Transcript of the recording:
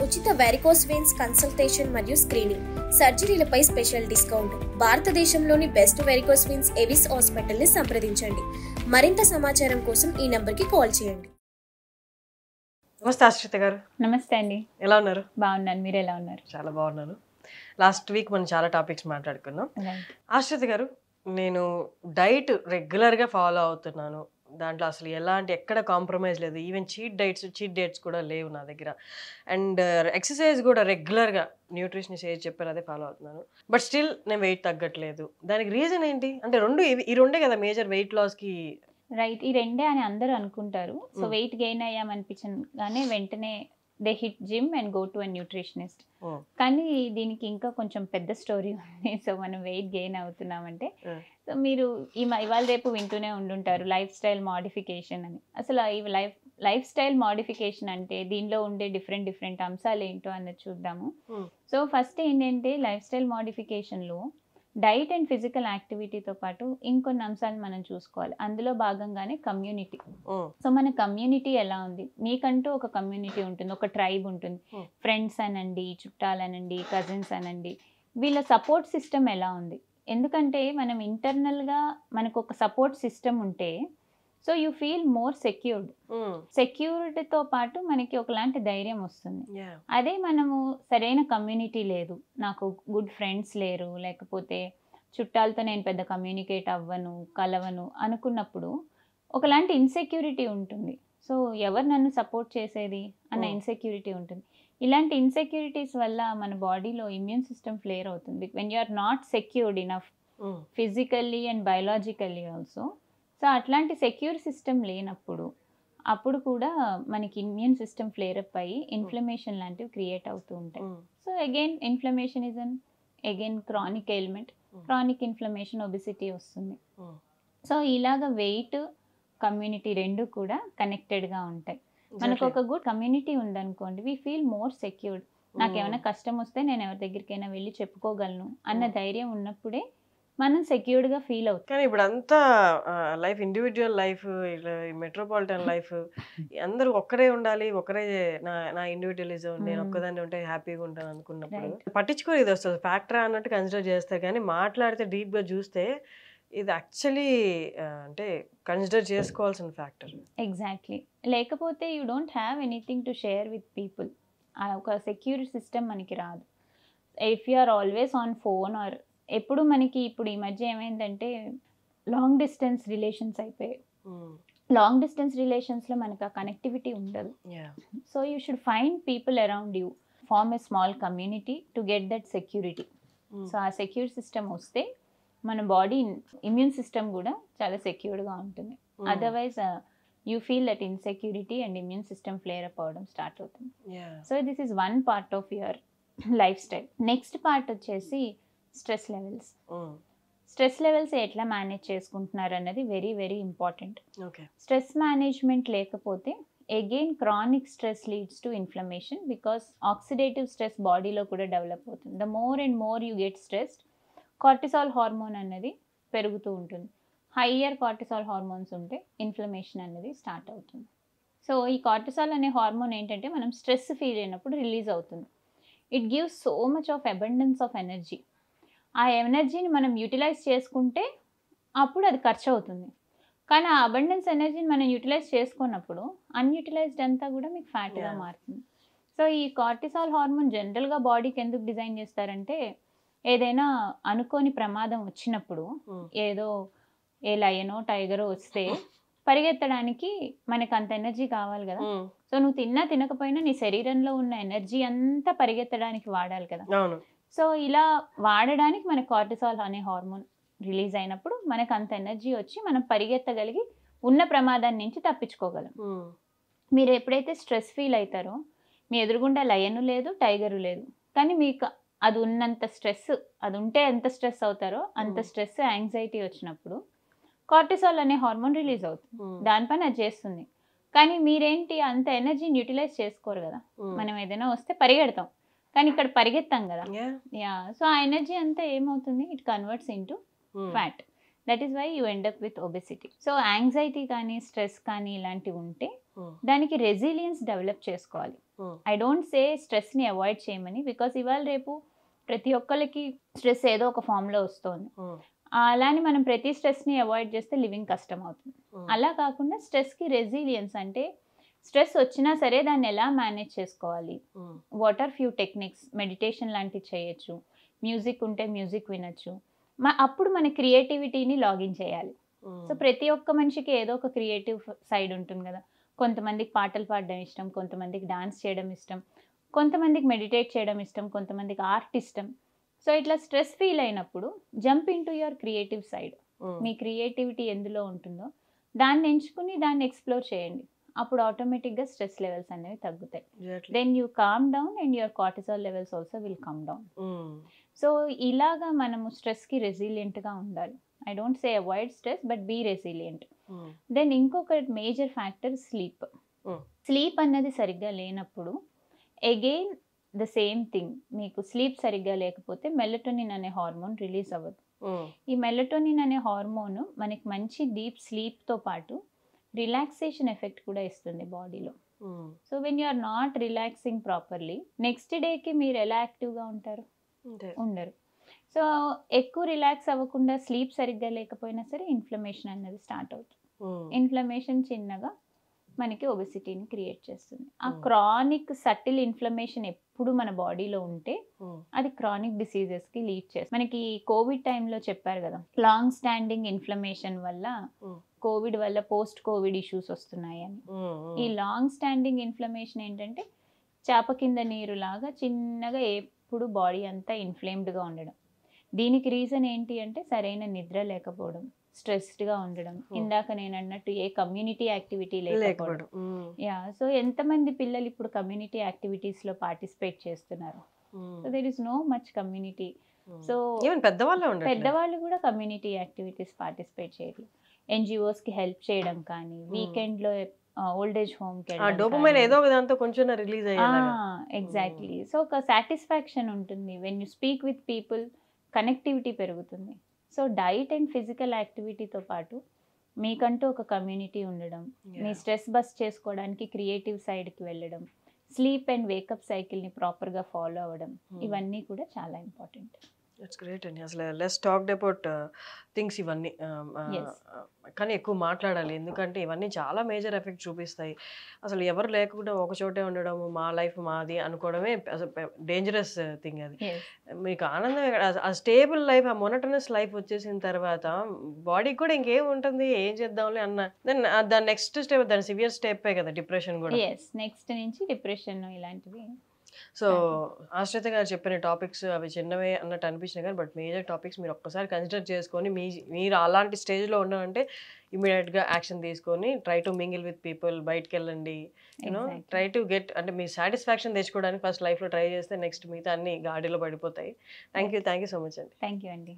ఉచిత varicose veins consultation మరియు screening, సర్జరీలపై special discount. భారతదేశంలోని best varicose veins Avis hospital ని సంప్రదించండి. మరింత సమాచారం కోసం ఈ నంబర్ కి కాల్ చేయండి. నమస్తే ఆశ్రిత గారు. నమస్తే అండి. ఎలా ఉన్నారు? బాగున్నాను, మీరు ఎలా ఉన్నారు? చాలా బాగున్నాను. లాస్ట్ వీక్ మనం చాలా టాపిక్స్ మాట్లాడుకున్నాం. ఆశ్రిత గారు, నేను డైట్ రెగ్యులర్గా ఫాలో అవుతున్నాను. దాంట్లో అసలు ఎక్కడ కాంప్రమైజ్ లేదు. ఈవెన్ చీట్ డేట్స్ కూడా లేవు నా దగ్గర. అండ్ ఎక్సర్సైజ్ కూడా రెగ్యులర్గా న్యూట్రిషనిస్ట్ ఏది చెప్పారు అదే ఫాలో అవుతున్నాను. బట్ స్టిల్ నేను వెయిట్ తగ్గట్లేదు. దానికి రీజన్ ఏంటి? అంటే ఈ రెండే కదా మేజర్ వెయిట్ లాస్కి. రైట్, ఈ రెండే అని అందరూ అనుకుంటారు. సో వెయిట్ గెయిన్ అయ్యామనిపించగానే వెంటనే they hit gym and go to a nutritionist. కానీ దీనికి ఇంకా కొంచెం పెద్ద స్టోరీ ఉంది. సో మనం వెయిట్ గెయిన్ అవుతున్నామంటే, సో మీరు ఇవాళ రేపు వింటూనే ఉండుంటారు లైఫ్ స్టైల్ మోడిఫికేషన్ అని. అసలు ఈ లైఫ్ స్టైల్ మోడిఫికేషన్ అంటే దీనిలో ఉండే డిఫరెంట్ అంశాలు ఏంటో అన్నది చూద్దాము. సో ఫస్ట్ ఏంటంటే, లైఫ్ స్టైల్ మోడిఫికేషన్లో డైట్ అండ్ ఫిజికల్ యాక్టివిటీతో పాటు ఇంకొన్ని అంశాలు మనం చూసుకోవాలి. అందులో భాగంగానే కమ్యూనిటీ. సో మన కమ్యూనిటీ ఎలా ఉంది? మీకంటూ ఒక కమ్యూనిటీ ఉంటుంది, ఒక ట్రైబ్ ఉంటుంది. ఫ్రెండ్స్ అనండి, చుట్టాలనండి, కజిన్స్ అనండి, వీళ్ళ సపోర్ట్ సిస్టమ్ ఎలా ఉంది? ఎందుకంటే మనం ఇంటర్నల్గా మనకు ఒక సపోర్ట్ సిస్టమ్ ఉంటే సో యూ ఫీల్ మోర్ సెక్యూర్డ్తో పాటు మనకి ఒకలాంటి ధైర్యం వస్తుంది. అదే మనము సరైన కమ్యూనిటీ లేదు, నాకు గుడ్ ఫ్రెండ్స్ లేరు, లేకపోతే చుట్టాలతో నేను పెద్ద కమ్యూనికేట్ అవ్వను, కలవను అనుకున్నప్పుడు ఒకలాంటి ఇన్సెక్యూరిటీ ఉంటుంది. సో ఎవరు నన్ను సపోర్ట్ చేసేది అన్న ఇన్సెక్యూరిటీ ఉంటుంది. ఇలాంటి ఇన్సెక్యూరిటీస్ వల్ల మన బాడీలో ఇమ్యూన్ సిస్టమ్ ఫ్లేర్ అవుతుంది. When you are not secured enough physically and biologically also. So అట్లాంటి సెక్యూర్ సిస్టమ్ లేనప్పుడు అప్పుడు కూడా మనకి ఇమ్యూన్ సిస్టమ్ ఫ్లేర్ అప్ అయ్యి ఇన్ఫ్లమేషన్ లాంటివి క్రియేట్ అవుతూ ఉంటాయి. So again inflammation is again chronic ailment. Chronic inflammation, obesity వస్తుంది. సో ఇలాగ వెయిట్, కమ్యూనిటీ రెండు కూడా కనెక్టెడ్గా ఉంటాయి. మనకు ఒక గుడ్ కమ్యూనిటీ ఉందనుకోండి, వీ ఫీల్ మోర్ సెక్యూర్డ్. నాకు ఏమైనా కష్టం వస్తే నేను ఎవరి దగ్గరికైనా వెళ్ళి చెప్పుకోగలను అన్న ధైర్యం ఉన్నప్పుడే మనం సెక్యూర్డ్గా ఫీల్ అవుతాం. కానీ ఇప్పుడు అంతా life, individual life, metropolitan life, అందరూ ఒక్కరే ఉండాలి, ఒక్కరే నా ఇండివిజువలిజం, నేను ఒక్కదాన్ని ఉంటే హ్యాపీగా ఉంటాను అనుకున్నప్పుడు పట్టించుకోరు. ఇది వస్తుంది ఫ్యాక్టరా అన్నట్టు కన్సిడర్ చేస్తారు. కానీ మాట్లాడితే డీప్గా చూస్తే ఇది యాక్చువల్లీ అంటే కన్సిడర్ చేసుకోవాల్సిన ఫ్యాక్టర్. ఎగ్జాక్ట్లీ. లేకపోతే you don't have anything to share with people. ఒక సెక్యూర్ సిస్టమ్ మనకి రాదు. If you are always on phone or ఎప్పుడు మనకి ఇప్పుడు ఈ మధ్య ఏమైందంటే లాంగ్ డిస్టెన్స్ రిలేషన్స్ అయిపోయాయి. లాంగ్ డిస్టెన్స్ రిలేషన్స్లో మనకు ఆ కనెక్టివిటీ ఉండదు. So you should find people around you, form a small community to get that security. So ఆ సెక్యూర్ సిస్టమ్ వస్తే మన బాడీ ఇమ్యూన్ సిస్టమ్ కూడా చాలా సెక్యూర్డ్గా ఉంటుంది. Otherwise you feel that insecurity and immune system flare up అవ్వడం start అవుతుంది. So this is one part of your lifestyle. Next part వచ్చేసి stress levels. Stress levels ఎట్లా manage చేసుకుంటున్నారు అన్నది very very important. Stress management లేకపోతే again chronic stress leads to inflammation, because oxidative stress బాడీలో కూడా develop అవుతుంది. The more and more you get stressed, cortisol hormone అనేది పెరుగుతూ ఉంటుంది. హయ్యర్ కార్టిసాల్ హార్మోన్స్ ఉంటే ఇన్ఫ్లమేషన్ అనేది స్టార్ట్ అవుతుంది. సో ఈ కార్టిసాల్ అనే హార్మోన్ ఏంటంటే మనం స్ట్రెస్ ఫీల్ అయినప్పుడు రిలీజ్ అవుతుంది. It gives so much of abundance of energy. ఆ ఎనర్జీని మనం యూటిలైజ్ చేసుకుంటే అప్పుడు అది ఖర్చు అవుతుంది. కానీ ఆ అబండెన్స్ ఎనర్జీని మనం యూటిలైజ్ చేసుకున్నప్పుడు అన్యూటిలైజ్డ్ అంతా కూడా మీకు ఫ్యాట్గా మారుతుంది. సో ఈ కార్టిసాల్ హార్మోన్ జనరల్గా బాడీకి ఎందుకు డిజైన్ చేస్తారంటే, ఏదైనా అనుకోని ప్రమాదం వచ్చినప్పుడు, ఏదో ఏ లయనో టైగరో వస్తే పరిగెత్తడానికి మనకు అంత ఎనర్జీ కావాలి కదా. సో నువ్వు తినకపోయినా నీ శరీరంలో ఉన్న ఎనర్జీ అంతా పరిగెత్తడానికి వాడాలి కదా. సో ఇలా వాడడానికి మనకు కార్టిసాల్ అనే హార్మోన్ రిలీజ్ అయినప్పుడు మనకు అంత ఎనర్జీ వచ్చి మనం పరిగెత్తగలిగి ఉన్న ప్రమాదాన్ని నుంచి తప్పించుకోగలం. మీరు ఎప్పుడైతే స్ట్రెస్ ఫీల్ అవుతారో, మీ ఎదురుగుండా లయను లేదు, టైగరు లేదు, కానీ మీకు అది ఉన్నంత స్ట్రెస్, అది ఉంటే ఎంత స్ట్రెస్ అవుతారో అంత స్ట్రెస్, యాంగ్జైటీ వచ్చినప్పుడు కార్టిసాల్ అనే హార్మోన్ రిలీజ్ అవుతుంది. దానిపైన అది చేస్తుంది. కానీ మీరేంటి అంత ఎనర్జీని యూటిలైజ్ చేసుకోరు కదా. మనం ఏదైనా వస్తే పరిగెడతాం, కానీ ఇక్కడ పరిగెత్తాం కదా. సో ఆ ఎనర్జీ అంతా ఏమవుతుంది, it converts into fat. That is why you end up with obesity. So anxiety కానీ స్ట్రెస్ కానీ ఇలాంటివి ఉంటే దానికి రెసిలియన్స్ డెవలప్ చేసుకోవాలి. ఐ డోంట్ సే స్ట్రెస్ని అవాయిడ్ చేయమని, బికాస్ ఇవాళ రేపు ప్రతి ఒక్కరికి స్ట్రెస్ ఏదో ఒక ఫామ్లో వస్తుంది. అలానే మనం ప్రతి స్ట్రెస్ని అవాయిడ్ చేస్తే లివింగ్ కష్టం అవుతుంది. అలా కాకుండా స్ట్రెస్కి రెసిలియన్స్ అంటే స్ట్రెస్ వచ్చినా సరే దాన్ని ఎలా మేనేజ్ చేసుకోవాలి, what are few techniques, meditation లాంటివి చేయొచ్చు, మ్యూజిక్ ఉంటే మ్యూజిక్ వినొచ్చు. అప్పుడు మన క్రియేటివిటీని లాగిన్ చేయాలి. సో ప్రతి ఒక్క మనిషికి ఏదో ఒక క్రియేటివ్ సైడ్ ఉంటుంది కదా. కొంతమందికి పాటలు పాడడం ఇష్టం, కొంతమందికి డాన్స్ చేయడం ఇష్టం, కొంతమందికి మెడిటేట్ చేయడం ఇష్టం, కొంతమందికి ఆర్ట్ ఇష్టం. సో ఇట్లా స్ట్రెస్ ఫీల్ అయినప్పుడు jump in to your creative side. Me creativity ఎందులో ఉంటుందో దాన్ని ఎంచుకుని దాన్ని ఎక్స్ప్లోర్ చేయండి. అప్పుడు ఆటోమేటిక్గా స్ట్రెస్ లెవెల్స్ అనేవి తగ్గుతాయి. Then you calm down and your cortisol levels also will come down. So ఇలాగా మనము స్ట్రెస్కి రెసిలియంట్గా ఉండాలి. I don't say avoid stress, but be resilient. Then ఇంకొక మేజర్ ఫ్యాక్టర్ స్లీప్. స్లీప్ అన్నది సరిగ్గా లేనప్పుడు అగైన్ ద సేమ్ థింగ్, మీకు స్లీప్ సరిగ్గా లేకపోతే మెలటోనిన్ అనే హార్మోన్ రిలీజ్ అవ్వదు. ఈ మెలటోనిన్ అనే హార్మోన్ మనకి మంచి డీప్ స్లీప్తో పాటు రిలాక్సేషన్ ఎఫెక్ట్ కూడా ఇస్తుంది బాడీలో. So when you are not relaxing properly, next డేకి మీరు ఎలా యాక్టివ్గా ఉంటారు? ఉండరు. సో ఎక్కువ రిలాక్స్ అవ్వకుండా స్లీప్ సరిగ్గా లేకపోయినా సరే ఇన్ఫ్లమేషన్ అనేది స్టార్ట్ అవుతుంది. ఇన్ఫ్లమేషన్ చిన్నగా మనకి ఒబెసిటీని క్రియేట్ చేస్తుంది. ఆ క్రానిక్ సటిల్ ఇన్ఫ్లమేషన్ ఎప్పుడు మన బాడీలో ఉంటే అది క్రానిక్ డిసీజెస్కి లీడ్ చేస్తుంది. మనకి కోవిడ్ టైంలో చెప్పారు కదా, లాంగ్ స్టాండింగ్ ఇన్ఫ్లమేషన్ వల్ల కోవిడ్ వల్ల పోస్ట్ కోవిడ్ ఇష్యూస్ వస్తున్నాయి అని. ఈ లాంగ్ స్టాండింగ్ ఇన్ఫ్లమేషన్ ఏంటంటే చేప కింద నీరు లాగా చిన్నగా ఎప్పుడు బాడీ అంతా ఇన్ఫ్లేమ్డ్గా ఉండడం. దీనికి రీజన్ ఏంటి అంటే సరైన నిద్ర లేకపోవడం, స్ట్రెస్డ్గా ఉండడం, ఇందాక నేను అన్నట్టు ఏ కమ్యూనిటీ యాక్టివిటీ లేకపోవడం. సో ఎంతమంది పిల్లలు ఇప్పుడు కమ్యూనిటీ యాక్టివిటీస్లో పార్టిసిపేట్ చేస్తున్నారు? So there is no much community. So పెద్దవాళ్ళు కూడా కమ్యూనిటీ యాక్టివిటీస్ పార్టిసిపేట్ చేయట్లేదు. ఎన్జిఓస్కి హెల్ప్ చేయడం కానీ, వీకెండ్లో ఓల్డ్ ఏజ్ హోమ్కి ఎగ్జాక్ట్లీ. సో ఒక సాటిస్ఫాక్షన్ ఉంటుంది. When you speak with people, connectivity పెరుగుతుంది. సో డైట్ అండ్ ఫిజికల్ యాక్టివిటీతో పాటు మీకంటూ ఒక కమ్యూనిటీ ఉండడం, మీ స్ట్రెస్ బస్ చేసుకోవడానికి క్రియేటివ్ సైడ్కి వెళ్ళడం, స్లీప్ అండ్ వేకప్ సైకిల్ని ప్రాపర్గా ఫాలో అవ్వడం, ఇవన్నీ కూడా చాలా ఇంపార్టెంట్. ఇట్స్ గ్రేట్ అండి. అసలు లెస్ టాక్డ్ అబౌట్ థింగ్స్ ఇవన్నీ, కానీ ఎక్కువ మాట్లాడాలి, ఎందుకంటే ఇవన్నీ చాలా మేజర్ ఎఫెక్ట్ చూపిస్తాయి. అసలు ఎవరు లేకుండా ఒక చోటే ఉండడం, మా లైఫ్ మాది అనుకోవడమే అసలు డేంజరస్ థింగ్. అది మీకు ఆనందం, ఆ స్టేబుల్ లైఫ్, ఆ మొనటనస్ లైఫ్ వచ్చేసిన తర్వాత బాడీకి కూడా ఇంకేం ఉంటుంది, ఏం చేద్దాంలే అన్న దాని నెక్స్ట్ స్టెప్, దాని సివియర్ స్టెప్పే కదా డిప్రెషన్ కూడా. నెక్స్ట్ నుంచి డిప్రెషన్ ఇలాంటివి. సో ఆశ్రిత గారు చెప్పిన టాపిక్స్ అవి చిన్నవే అన్నట్టు అనిపించినాయి కానీ, బట్ మేజర్ టాపిక్స్ మీరు ఒక్కసారి కన్సిడర్ చేసుకొని మీరు అలాంటి స్టేజ్లో ఉన్నారంటే ఇమీడియట్గా యాక్షన్ తీసుకొని try to mingle with people, బయటకు వెళ్ళండి, యూనో ట్రై టు గెట్, అంటే మీ సాటిస్ఫాక్షన్ తెచ్చుకోవడానికి ఫస్ట్ లైఫ్లో ట్రై చేస్తే నెక్స్ట్ మిగతా అన్ని గాడిలో పడిపోతాయి. థ్యాంక్ యూ సో మచ్ అండి. థ్యాంక్ యూ అండి.